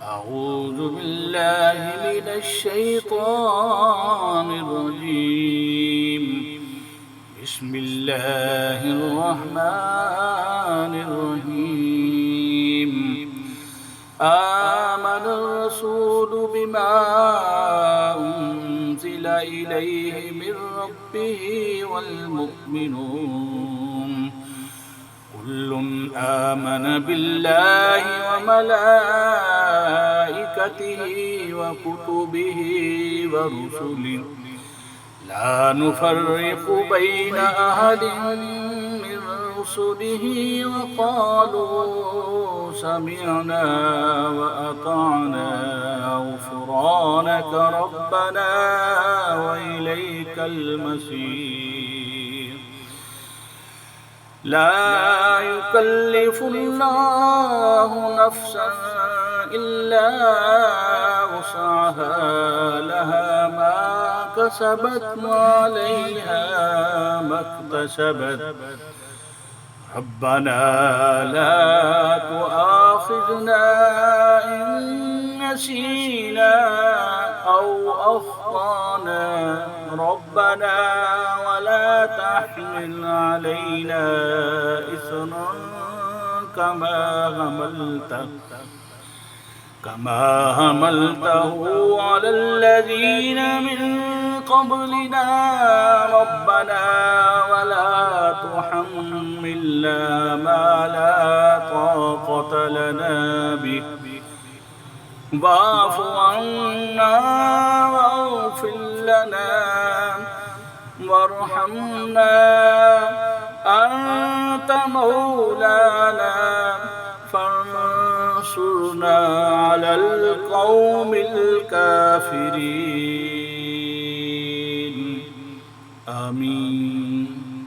أعوذ بالله من الشيطان الرجيم. بسم الله الرحمن الرحيم. آمن الرسول بما أنزل إليه من ربه والمؤمنون كل آمن بالله وملائكته وكتبه ورسله لا نفرق بين أحد من رسله وقالوا سمعنا وأطعنا غفرانك ربنا وإليك المصير. لا يكلف الله نفسا إلا وسعها لها ما كسبت وعليها ما اكتسبت ربنا لا تؤاخذنا إن نسينا أو أخطأنا ربنا ولا تحمل علينا إثرا كما حملته على الذين من قبلنا ربنا ولا تحملنا ما لا طاقة لنا به واعف عنا واغفر لنا وارحمنا أنت مولانا فانصرنا على القوم الكافرين. آمين.